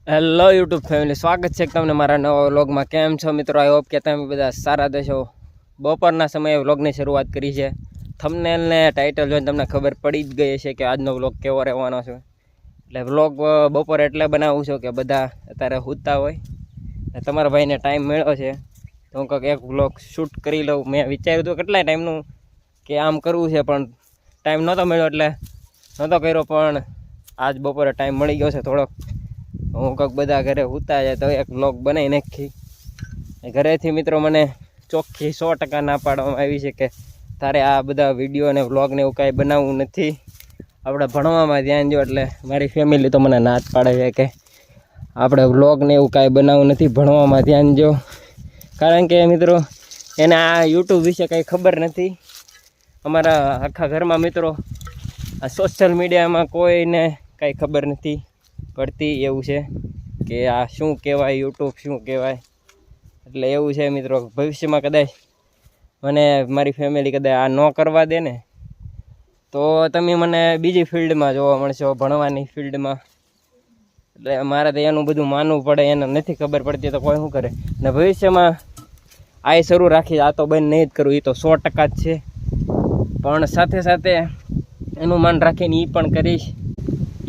Hello YouTube family, સ્વાગત છે તમને મારા નવા વ્લોગમાં. કેમ છો મિત્રો? આઈ હોપ કે તમે બધા સારા દેશો. બપોરના સમયે વ્લોગની શરૂઆત કરી છે. થંબનેલ ને ટાઇટલ જોઈને તમને ખબર પડી જ ગઈ છે કે આજનો વ્લોગ કેવો રહેવાનો છે. એટલે વ્લોગ બપોરે એટલે બનાવું છું કે બધા અત્યારે સૂતા હોય. તમારા ભાઈને ટાઈમ મળ્યો છે તો હું કંઈક એક વ્લોગ શૂટ કરી લઉં. મેં વિચાર્યું હતું કેટલાય ટાઈમનું કે આમ કરવું છે, પણ ટાઈમ નહોતો મળ્યો એટલે નહોતો કર્યો. પણ આજ બપોરે ટાઈમ મળી ગયો છે થોડોક. હું કંઈક બધા ઘરે સૂતા જાય તો એક વ્લોગ બનાવી નાખી. ઘરેથી મિત્રો મને ચોખ્ખી 100% ના પાડવામાં આવી છે કે તારે આ બધા વિડીયો અને વ્લોગને એવું કાંઈ બનાવવું નથી, આપણે ભણવામાં ધ્યાન દો. એટલે મારી ફેમિલી તો મને ના જ પાડે છે કે આપણે વ્લોગને એવું કાંઈ બનાવવું નથી, ભણવામાં ધ્યાન દો. કારણ કે મિત્રો એને આ યુટ્યુબ વિશે કંઈ ખબર નથી. અમારા આખા ઘરમાં મિત્રો આ સોશિયલ મીડિયામાં કોઈને કાંઈ ખબર નથી પડતી. એવું છે કે આ શું કહેવાય, યુટ્યુબ શું કહેવાય. એટલે એવું છે મિત્રો, ભવિષ્યમાં કદાચ મને મારી ફેમિલી કદાચ આ ન કરવા દે ને તો તમે મને બીજી ફિલ્ડમાં જોવા મળશો, ભણવાની ફિલ્ડમાં. એટલે મારે તો એનું બધું માનવું પડે, એને નથી ખબર પડતી તો કોઈ શું કરે. ને ભવિષ્યમાં આ શરૂ રાખી, આ તો બંધ નહીં જ કરું, એ તો 100% જ છે. પણ સાથે સાથે એનું માન રાખીને એ પણ કરીશ.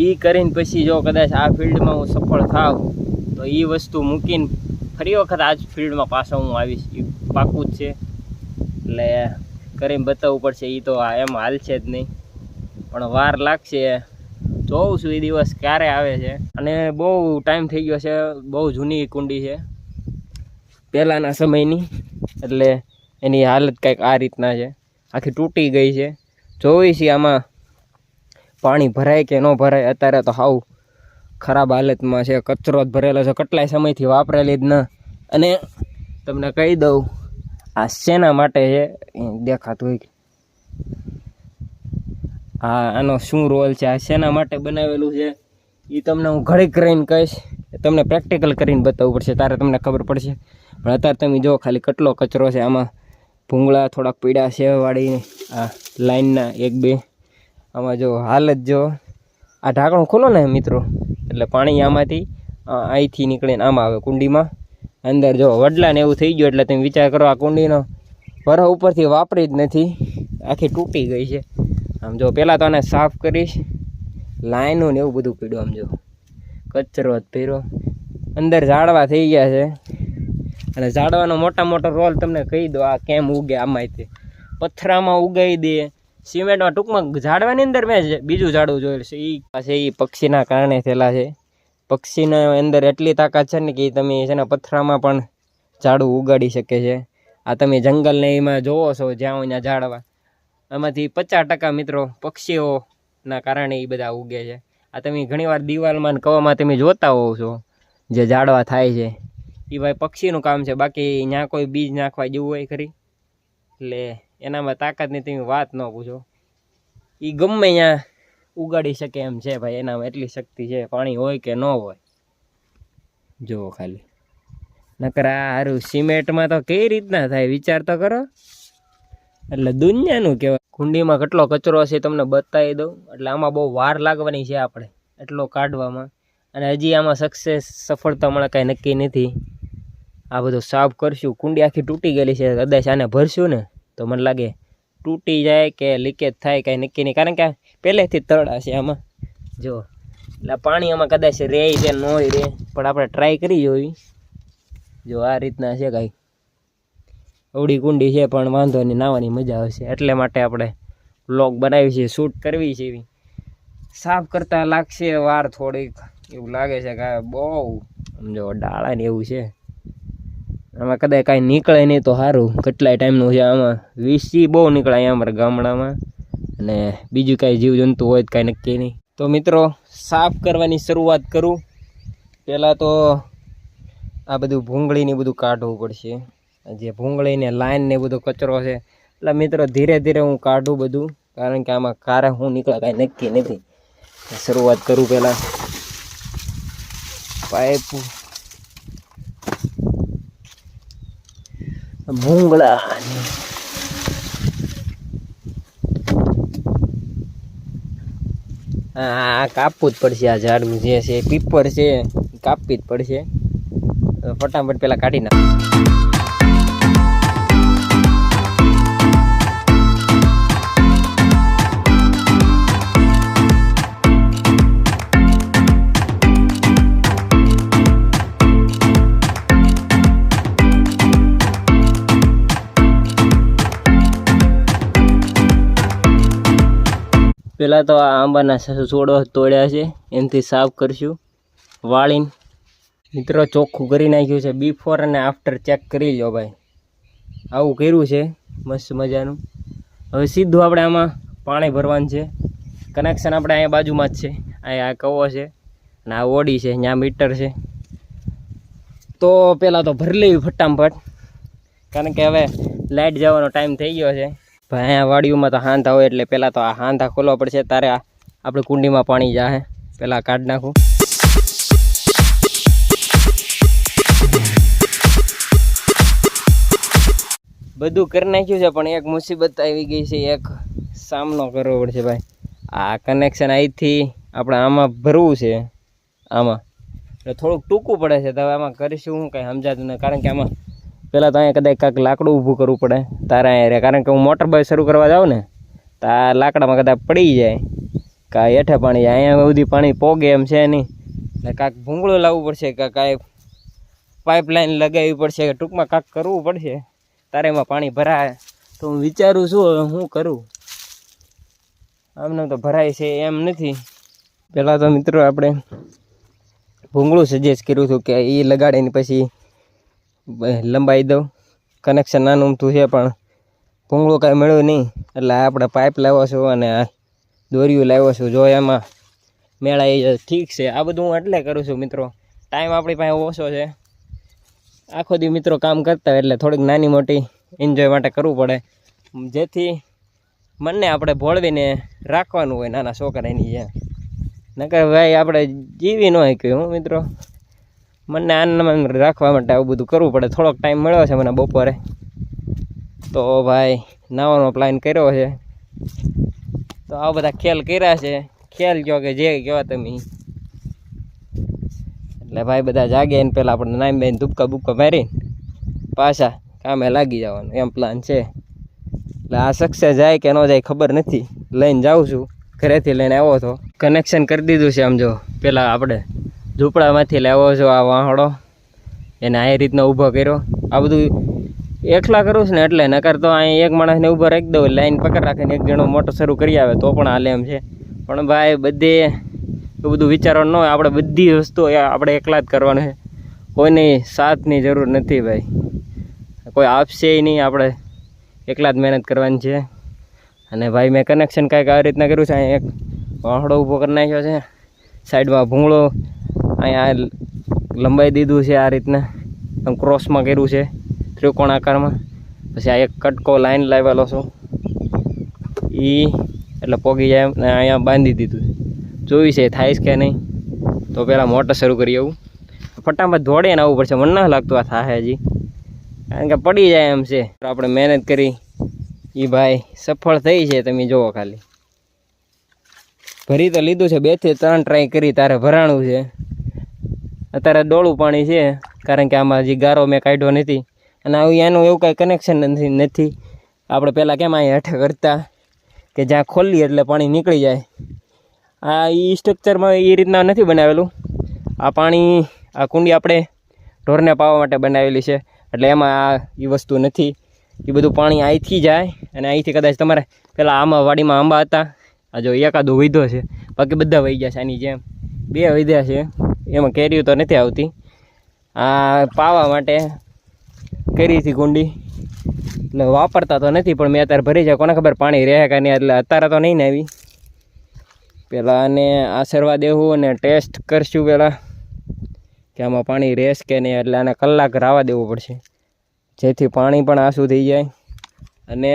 એ કરીને પછી જો કદાચ આ ફિલ્ડમાં હું સફળ થાવ તો એ વસ્તુ મૂકીને ફરી વખત આ જ ફિલ્ડમાં પાછો હું આવીશ, એ પાકું જ છે. એટલે કરીને બતાવવું પડશે. એ તો એમ હાલશે જ નહીં, પણ વાર લાગશે. જોઉં છું એ દિવસ ક્યારે આવે છે. અને બહુ ટાઈમ થઈ ગયો છે, બહુ જૂની કુંડી છે પહેલાંના સમયની. એટલે એની હાલત કંઈક આ રીતના છે, આખી તૂટી ગઈ છે. જોઈ છે આમાં પાણી ભરાય કે ન ભરાય. અત્યારે તો હાવ ખરાબ હાલતમાં છે, કચરો જ ભરેલો છે, કેટલાય સમયથી વાપરેલી જ ન. અને તમને કહી દઉં આ શેના માટે છે, દેખાતું હોય હા આનો શું રોલ છે, આ શેના માટે બનાવેલું છે એ તમને હું ઘડીક કરીને કહીશ. તમને પ્રેક્ટિકલ કરીને બતાવવું પડશે, તારે તમને ખબર પડશે. પણ અત્યારે તમે જો ખાલી કેટલો કચરો છે આમાં. ભૂંગળા થોડાક પીડા છે વાળી આ લાઈનના 1-2. આમાં જો હાલત જો, આ ઢાંકણું ખોલો ને મિત્રો એટલે પાણી આમાંથી અહીંથી નીકળીને આમાં આવે કુંડીમાં અંદર. જો વડલા ને એવું થઈ ગયું એટલે તમે વિચાર કરો, આ કુંડીનો વરહ ઉપરથી વાપરી જ નથી, આખી તૂટી ગઈ છે. આમ જો પહેલાં તો આને સાફ કરીશ. લાઈનું ને એવું બધું પીડ્યું, આમ જો કચરો જ પીરો. અંદર ઝાડવા થઈ ગયા છે. અને ઝાડવાનો મોટો રોલ તમને કહી દો આ કેમ ઉગે. આમાંથી પથ્થરામાં ઉગાવી દે, સિમેન્ટમાં, ટૂંકમાં ઝાડવાની અંદર મેં બીજું ઝાડવું જોયેલું છે. એ પાસે એ પક્ષીના કારણે થયેલા છે. પક્ષીના અંદર એટલી તાકાત છે ને કે તમે છે ને પથ્થરામાં પણ ઝાડું ઉગાડી શકે છે. આ તમે જંગલને એમાં જોવો છો જ્યાં હોય ત્યાં ઝાડવા, એમાંથી 50% મિત્રો પક્ષીઓના કારણે એ બધા ઉગે છે. આ તમે ઘણીવાર દિવાલમાં કવામાં તમે જોતા હોવ છો જે ઝાડવા થાય છે, એ ભાઈ પક્ષીનું કામ છે. બાકી ત્યાં કોઈ બીજ નાખવા જેવું હોય ખરી? એટલે એનામાં તાકાતની તમે વાત ન પૂછો. એ ગમે ત્યાં ઉગાડી શકે એમ છે ભાઈ, એનામાં એટલી શક્તિ છે, પાણી હોય કે ન હોય. જુઓ ખાલી, નકર આ સારું સિમેન્ટમાં તો કઈ રીતના થાય વિચાર તો કરો. એટલે દુનિયાનું કહેવાય. કુંડીમાં કેટલો કચરો છે તમને બતાવી દઉં. એટલે આમાં બહુ વાર લાગવાની છે આપણે એટલો કાઢવામાં. અને હજી આમાં સફળતા મળે કાંઈ નક્કી નથી. આ બધું સાફ કરશું. કુંડી આખી તૂટી ગયેલી છે, કદાચ આને ભરશું ને તો મને લાગે તૂટી જાય કે લીકેજ થાય કાંઈ નક્કી નહીં. કારણ કે પહેલેથી તળા છે આમાં જો, એટલે પાણી આમાં કદાચ રહે છે ન રહે, પણ આપણે ટ્રાય કરી જોઈ. જો આ રીતના છે કાંઈ અવળી કુંડી છે, પણ વાંધો નહીં, નાહવાની મજા આવશે. એટલે માટે આપણે વ્લોગ બનાવી છે, શૂટ કરવી છે. એવી સાફ કરતાં લાગશે વાર થોડીક, એવું લાગે છે કે બહુ સમજો ડાળા ને એવું છે. આમાં કદાચ કાંઈ નીકળે નહીં તો સારું. કેટલાય ટાઈમનું છે આમાં, 20 બહુ નીકળે અહીંયા અમારા ગામડામાં. અને બીજું કાંઈ જીવજંતુ હોય તો કાંઈ નક્કી નહીં. તો મિત્રો સાફ કરવાની શરૂઆત કરું. પહેલાં તો આ બધું ભૂંગળીને બધું કાઢવું પડશે. જે ભૂંગળીને લાઈન ને બધો કચરો છે, એટલે મિત્રો ધીરે ધીરે હું કાઢું બધું. કારણ કે આમાં કારે હું નીકળે કાંઈ નક્કી નથી. શરૂઆત કરું પહેલાં પાઇપ ભૂંગળા આ કાપવું જ પડશે. આ ઝાડવું જે છે પીપર છે કાપવી જ પડશે. ફટાફટ પહેલાં કાઢી નાખ. પહેલાં તો આ આંબાના છોડો તોડ્યા છે, એનાથી સાફ કરશું વાળીને. મિત્રો ચોખ્ખું કરી નાખ્યું છે. બિફોર અને આફ્ટર ચેક કરી લો ભાઈ. આવું કર્યું છે મસ્ત મજાનું. હવે સીધું આપણે આમાં પાણી ભરવાનું છે. કનેક્શન આપણે અહીંયા બાજુમાં જ છે. અહીંયા આ કવો છે અને આ ઓડી છે, ત્યાં મીટર છે. તો પહેલાં તો ભરી લેવી ફટાફટ, કારણ કે હવે લાઇટ જવાનો ટાઈમ થઈ ગયો છે ભાઈ. અહીંયા વાડીઓમાં તો હાંધા હોય એટલે પહેલાં તો આ હાંધા ખોલવા પડશે. તારે આપણે કુંડીમાં પાણી જાહે. પહેલાં કાઢી નાખું. બધું કરી નાખ્યું છે, પણ એક મુસીબત આવી ગઈ છે. એક સામનો કરવો પડશે ભાઈ. આ કનેક્શન અહીંથી આપણે આમાં ભરવું છે, આમાં એટલે થોડુંક ટૂંકું પડે છે. તો હવે આમાં કરીશું હું કાંઈ સમજાતું નથી, કારણ કે આમાં પહેલાં તો અહીંયા કદાચ કાંઈક લાકડું ઊભું કરવું પડે તારે અહીંયા રહે. કારણ કે હું મોટર બાઈક શરૂ કરવા જાઉં ને તો આ લાકડામાં કદાચ પડી જાય, કાંઈ હેઠે પાણી જાય. અહીંયા સુધી પાણી પોગે એમ છે નહીં, એટલે કાંઈક ભૂંગળું લાવવું પડશે, કાંઈ પાઇપલાઇન લગાવવી પડશે, ટૂંકમાં કાંઈક કરવું પડશે. તારે એમાં પાણી ભરાય તો હું વિચારું છું હવે શું કરું. આમને તો ભરાય છે એમ નથી. પહેલાં તો મિત્રો આપણે ભૂંગળું સજેસ્ટ કર્યું હતું કે એ લગાડીને પછી લંબાઈ દઉં. કનેક્શન નાનું ઊમતું છે, પણ ભૂંગળું કાંઈ મળ્યું નહીં. એટલે આપણે પાઇપ લાવ્યો છું અને આ દોરીયું લાવ્યો છું. જો એમાં મેળાઈ ઠીક છે. આ બધું હું એટલે કરું છું મિત્રો. ટાઈમ આપણી પાસે ઓછો છે. આખો દી મિત્રો કામ કરતા હોય એટલે થોડીક નાની મોટી એન્જોય માટે કરવું પડે, જેથી મનને આપણે ભોળવીને રાખવાનું હોય નાના છોકરાની જેમ. નકર ભાઈ આપણે જીવી ન હોય હું મિત્રો. મને આનંદ રાખવા માટે આવું બધું કરવું પડે. થોડોક ટાઈમ મળ્યો છે મને બપોરે, તો ભાઈ નાવાનો પ્લાન કર્યો છે. તો આવા બધા ખેલ કર્યા છે. ખેલ કહો કે જે કહો તમે. એટલે ભાઈ બધા જાગે એને પહેલાં આપણે નામ બેન ધૂપકા બુપકા મારીને પાછા કામે લાગી જવાનું એમ પ્લાન છે. એટલે આ સક્સેસ જાય કે ન જાય ખબર નથી. લઈને જાઉં છું, ઘરેથી લઈને આવ્યો હતો. કનેક્શન કરી દીધું છે આમ જો. પહેલાં આપણે ઝૂંપડામાંથી લાવ્યો છો આ વાહડો, એને આ રીતના ઊભો કર્યો. આ બધું એકલા કરું છું ને એટલે, નકર તો અહીં એક માણસને ઊભો રાખી દઉં, લાઈન પકડ રાખીને એક જણો મોટર શરૂ કરી આવે તો પણ હાલે એમ છે. પણ ભાઈ બધે એવું બધું વિચારવાનું ન હોય. આપણે બધી વસ્તુ આપણે એકલા જ કરવાનું છે. કોઈની સાથની જરૂર નથી ભાઈ. કોઈ આપશે નહીં, આપણે એકલા જ મહેનત કરવાની છે. અને ભાઈ મેં કનેક્શન કાંઈક આ રીતના કર્યું છે. અહીં એક વાહડો ઊભો કરી નાખ્યો છે, સાઈડમાં ભૂંગળો અહીંયા લંબાઈ દીધું છે આ રીતના, આમ ક્રોસમાં કર્યું છે ત્રિકોણ આકારમાં. પછી આ એક કટકો લાઈન લાવેલો છું એ એટલે પોગી જાય ને અહીંયા બાંધી દીધું. જોઈ છે થાય કે નહીં. તો પહેલાં મોટર શરૂ કરી આવું. ફટાફટ દોડીને આવવું પડશે. મને ના લાગતું આ થાય હજી, કારણ કે પડી જાય એમ છે. આપણે મહેનત કરી એ ભાઈ સફળ થઈ છે. તમે જુઓ ખાલી ભરી તો લીધું છે. 2 થી 3 ટ્રાય કરી તારે ભરાણું છે. અત્યારે ડોળું પાણી છે, કારણ કે આમાં હજી ગારો મેં કાઢ્યો નથી. અને એનું એવું કાંઈ કનેક્શન નથી. આપણે પહેલાં કેમ અહીંયા હેઠે કરતા કે જ્યાં ખોલીએ એટલે પાણી નીકળી જાય. આ એ સ્ટ્રક્ચરમાં એ રીતના નથી બનાવેલું. આ પાણી આ કુંડી આપણે ઢોરને પાવા માટે બનાવેલી છે, એટલે એમાં આ એ વસ્તુ નથી. એ બધું પાણી અહીંથી જાય અને અહીંથી કદાચ તમારે પહેલાં આમાં વાડીમાં આંબા હતા, આ જો એકાદો વૈધો છે, બાકી બધા વહી ગયા છે. આની જેમ 2 વૈધ્યા છે, એમાં કેરીઓ તો નથી આવતી. આ પાવા માટે કરી હતી કુંડી, એટલે વાપરતા તો નથી, પણ મેં અત્યારે ભરી જાય. કોને ખબર પાણી રહે કે નહીં, એટલે અત્યારે તો નહીં ને આવી. પહેલાં આને આશરવા દેવું અને ટેસ્ટ કરશું પહેલાં કે આમાં પાણી રહેશે કે નહીં. એટલે આને કલાક રાવા દેવું પડશે, જેથી પાણી પણ આસું થઈ જાય અને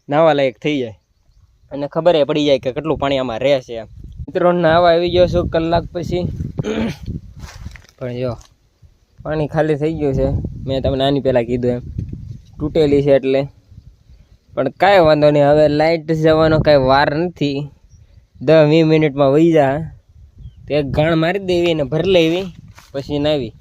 નાવા લાયક થઈ જાય અને ખબર પડી જાય કે કેટલું પાણી આમાં રહેશે. મિત્રો નાવા આવી ગયો છું કલાક પછી, પણ જો પાણી ખાલી થઈ ગયું છે. મેં તમને આની પહેલાં કીધું એમ તૂટેલી છે એટલે. પણ કાંઈ વાંધો નહીં, હવે લાઇટ જવાનો કાંઈ વાર નથી. 10-20 મિનિટમાં વહી જા. તો એક ગાણ મારી દેવી અને ભરી લેવી પછી નાવી